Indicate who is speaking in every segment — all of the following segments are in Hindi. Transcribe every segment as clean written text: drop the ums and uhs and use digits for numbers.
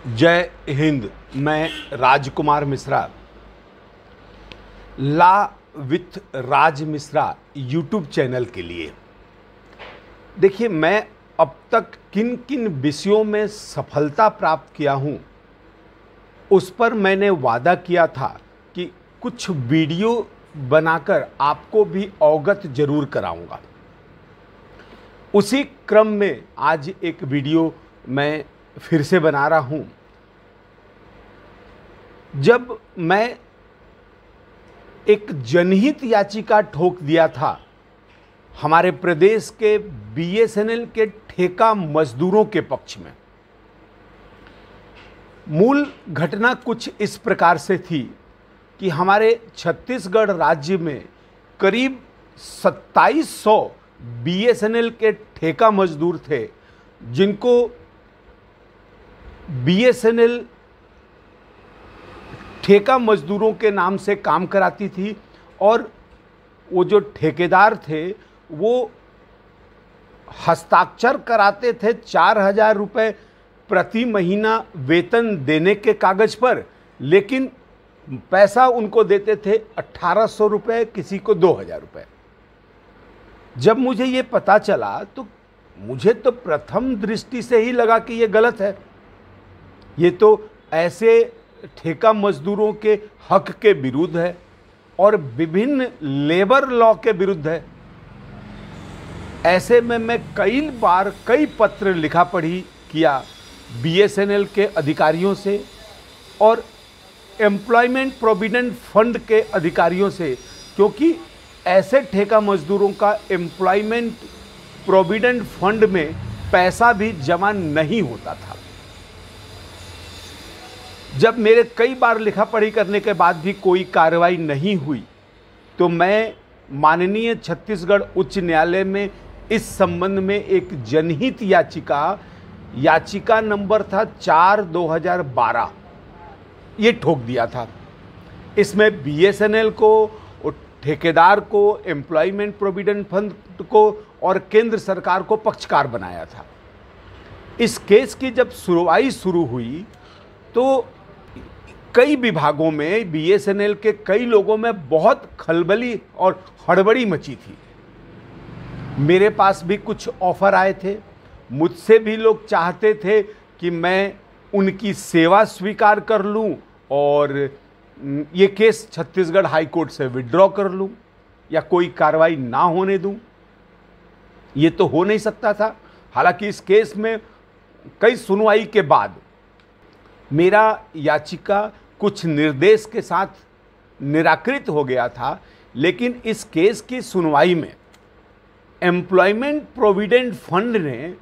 Speaker 1: जय हिंद। मैं Rajkumar Mishra, law with Raj Mishra YouTube channel के लिए देखिए, मैं अब तक किन किन विषयों में सफलता प्राप्त किया हूँ, उस पर मैंने वादा किया था कि कुछ वीडियो बनाकर आपको भी अवगत जरूर कराऊंगा। उसी क्रम में आज एक वीडियो मैं फिर से बना रहा हूँ। जब मैं एक जनहित याचिका ठोक दिया था हमारे प्रदेश के बीएसएनएल के ठेका मजदूरों के पक्ष में, मूल घटना कुछ इस प्रकार से थी कि हमारे छत्तीसगढ़ राज्य में करीब 2700 बीएसएनएल के ठेका मजदूर थे, जिनको बीएसएनएल ठेका मजदूरों के नाम से काम कराती थी। और वो जो ठेकेदार थे वो हस्ताक्षर कराते थे 4000 रुपये प्रति महीना वेतन देने के कागज पर, लेकिन पैसा उनको देते थे 1800 रुपये, किसी को 2000 रुपये। जब मुझे ये पता चला तो मुझे तो प्रथम दृष्टि से ही लगा कि ये गलत है। ये तो ऐसे ठेका मजदूरों के हक के विरुद्ध है और विभिन्न लेबर लॉ के विरुद्ध है। ऐसे में मैं कई बार कई पत्र लिखा पढ़ी किया बीएसएनएल के अधिकारियों से और एम्प्लॉयमेंट प्रोविडेंट फंड के अधिकारियों से, क्योंकि ऐसे ठेका मजदूरों का एम्प्लॉयमेंट प्रोविडेंट फंड में पैसा भी जमा नहीं होता था। जब मेरे कई बार लिखा पढ़ी करने के बाद भी कोई कार्रवाई नहीं हुई, तो मैं माननीय छत्तीसगढ़ उच्च न्यायालय में इस संबंध में एक जनहित याचिका नंबर था 4/2012 ये ठोक दिया था। इसमें बीएसएनएल को, ठेकेदार को, एम्प्लॉयमेंट प्रोविडेंट फंड को और केंद्र सरकार को पक्षकार बनाया था। इस केस की जब सुनवाई शुरू हुई तो कई विभागों में बीएसएनएल के कई लोगों में बहुत खलबली और हड़बड़ी मची थी। मेरे पास भी कुछ ऑफर आए थे, मुझसे भी लोग चाहते थे कि मैं उनकी सेवा स्वीकार कर लूं और ये केस छत्तीसगढ़ हाई कोर्ट से विड्रॉ कर लूं या कोई कार्रवाई ना होने दूं। ये तो हो नहीं सकता था। हालांकि इस केस में कई सुनवाई के बाद मेरा याचिका कुछ निर्देश के साथ निराकृत हो गया था, लेकिन इस केस की सुनवाई में एम्प्लॉयमेंट प्रोविडेंट फंड ने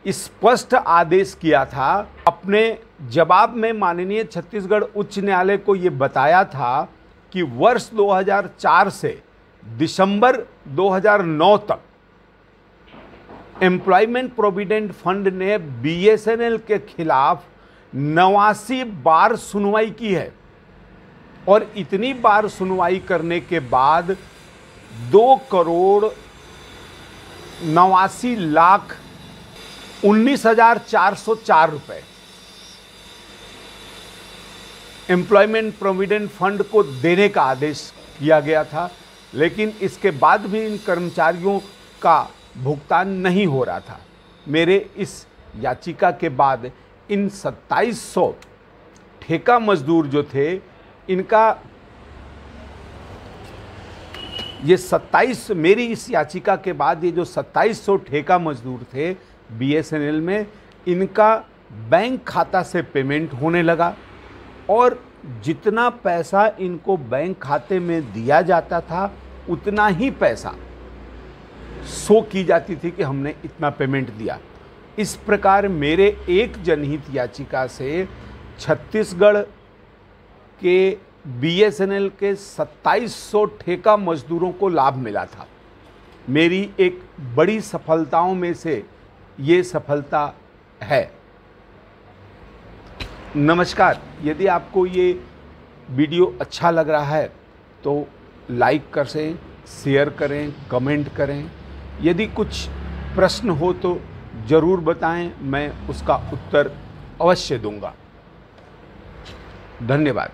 Speaker 1: स्पष्ट आदेश किया था। अपने जवाब में माननीय छत्तीसगढ़ उच्च न्यायालय को ये बताया था कि वर्ष 2004 से दिसंबर 2009 तक एम्प्लॉयमेंट प्रोविडेंट फंड ने बीएसएनएल के खिलाफ 89 बार सुनवाई की है और इतनी बार सुनवाई करने के बाद 2,89,19,404 रुपए एम्प्लॉयमेंट प्रोविडेंट फंड को देने का आदेश किया गया था, लेकिन इसके बाद भी इन कर्मचारियों का भुगतान नहीं हो रहा था। मेरे इस याचिका के बाद इन 2700 ठेका मजदूर जो थे, इनका ये 27 मेरी इस याचिका के बाद ये जो 2700 ठेका मजदूर थे बीएसएनएल में, इनका बैंक खाता से पेमेंट होने लगा और जितना पैसा इनको बैंक खाते में दिया जाता था उतना ही पैसा शो की जाती थी कि हमने इतना पेमेंट दिया। इस प्रकार मेरे एक जनहित याचिका से छत्तीसगढ़ के बीएसएनएल के 2700 ठेका मजदूरों को लाभ मिला था। मेरी एक बड़ी सफलताओं में से ये सफलता है। नमस्कार। यदि आपको ये वीडियो अच्छा लग रहा है तो लाइक करें, शेयर करें, कमेंट करें। यदि कुछ प्रश्न हो तो ज़रूर बताएं, मैं उसका उत्तर अवश्य दूंगा। धन्यवाद।